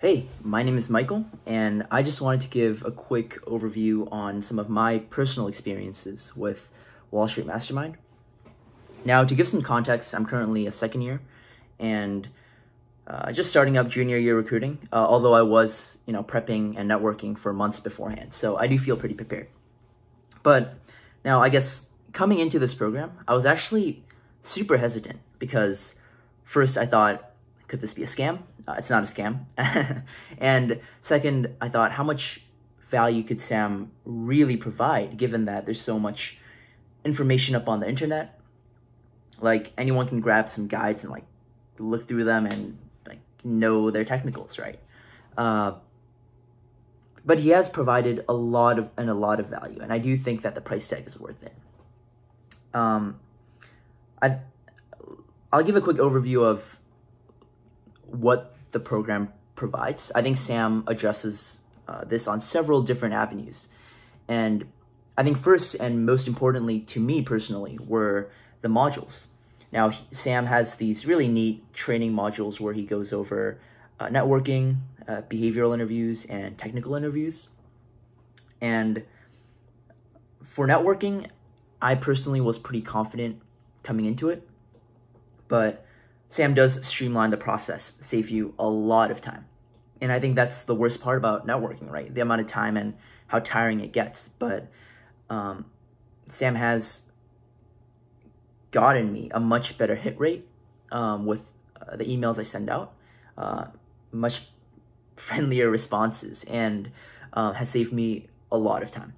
Hey, my name is Michael, and I just wanted to give a quick overview on some of my personal experiences with Wall Street Mastermind. Now, to give some context, I'm currently a second year and just starting up junior year recruiting, although I was, prepping and networking for months beforehand, so I do feel pretty prepared. But now, I guess, coming into this program, I was actually super hesitant because first I thought, could this be a scam? It's not a scam. And second, I thought, how much value could Sam really provide, given that there's so much information up on the internet? Like, anyone can grab some guides and look through them and know their technicals, right? But he has provided a lot of value, and I do think that the price tag is worth it. I'll give a quick overview of what the program provides. I think Sam addresses this on several different avenues. And I think first and most importantly to me personally were the modules. Now, Sam has these really neat training modules where he goes over networking, behavioral interviews, and technical interviews. And for networking, I personally was pretty confident coming into it, but Sam does streamline the process, save you a lot of time. And I think that's the worst part about networking, right? The amount of time and how tiring it gets. But Sam has gotten me a much better hit rate with the emails I send out, much friendlier responses, and has saved me a lot of time.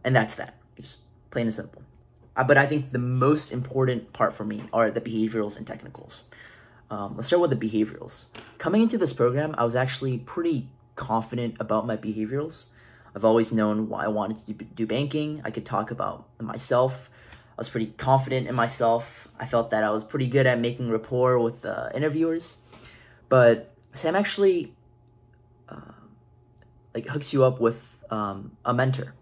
And that's that, just plain and simple. But I think the most important part for me are the behaviorals and technicals. Let's start with the behaviorals. Coming into this program, I was actually pretty confident about my behaviorals. I've always known why I wanted to do banking. I could talk about myself. I was pretty confident in myself. I felt that I was pretty good at making rapport with interviewers. But Sam actually hooks you up with a mentor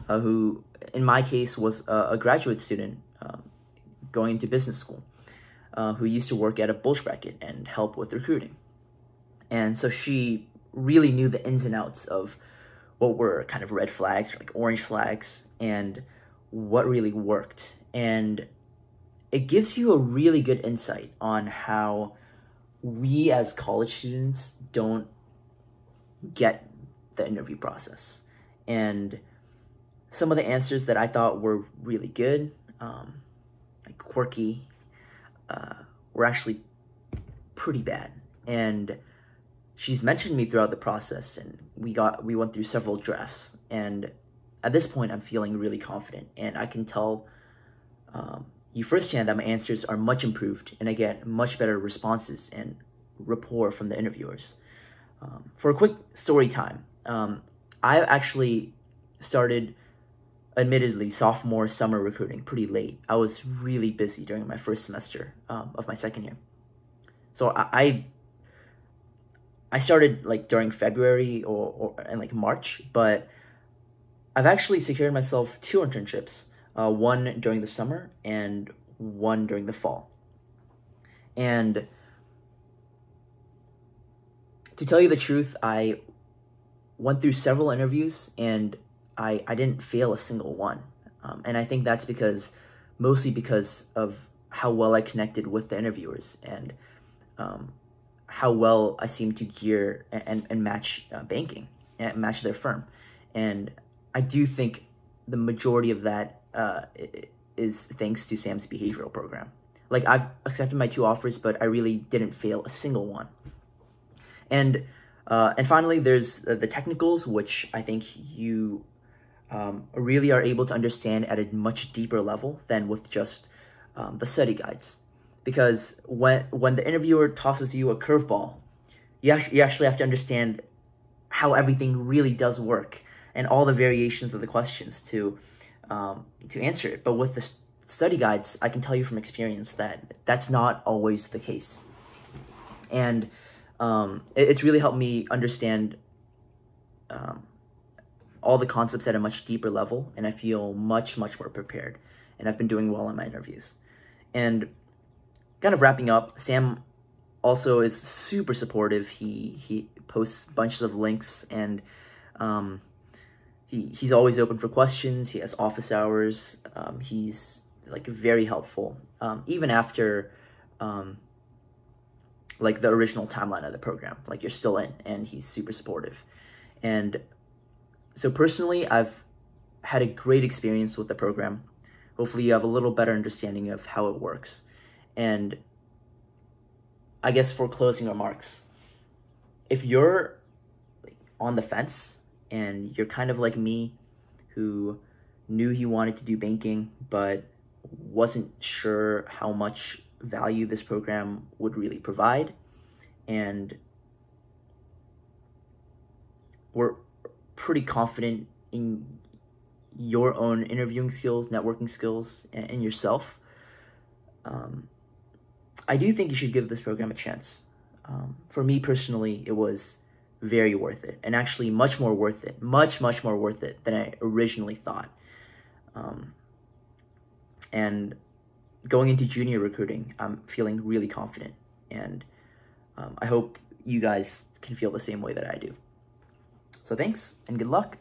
who, in my case, was a graduate student going into business school who used to work at a bulge bracket and help with recruiting. And so she really knew the ins and outs of what were kind of red flags, like orange flags, and what really worked. And it gives you a really good insight on how we as college students don't get the interview process. And some of the answers that I thought were really good, quirky, were actually pretty bad. And she's mentioned me throughout the process, and we went through several drafts. And at this point, I'm feeling really confident, and I can tell you firsthand that my answers are much improved, and I get much better responses and rapport from the interviewers. For a quick story time, I actually started, admittedly, sophomore summer recruiting pretty late. I was really busy during my first semester of my second year. So I started during February and March, but I've actually secured myself 2 internships, one during the summer and one during the fall. And to tell you the truth, I went through several interviews and I didn't fail a single one. And I think that's mostly because of how well I connected with the interviewers and how well I seemed to gear and match banking and match their firm. And I do think the majority of that is thanks to Sam's behavioral program. I've accepted my 2 offers, but I really didn't fail a single one. And finally, there's the technicals, which I think you really are able to understand at a much deeper level than with just the study guides. Because when the interviewer tosses you a curveball, you actually have to understand how everything really does work and all the variations of the questions to answer it. But with the study guides, I can tell you from experience that that's not always the case. And it's really helped me understand all the concepts at a much deeper level, and I feel much more prepared, and I've been doing well in my interviews. And kind of wrapping up, Sam also is super supportive. He posts bunches of links, and he's always open for questions. He has office hours. He's like very helpful, even after like the original timeline of the program, like you're still in, and he's super supportive. And so personally, I've had a great experience with the program. Hopefully you have a little better understanding of how it works. And I guess for closing remarks, if you're on the fence and you're kind of like me, who knew he wanted to do banking but wasn't sure how much value this program would really provide, and we're pretty confident in your own interviewing skills, networking skills, and yourself, I do think you should give this program a chance. For me personally, it was very worth it, and actually much more worth it, much more worth it than I originally thought. And going into junior recruiting, I'm feeling really confident, and I hope you guys can feel the same way that I do. So thanks, and good luck.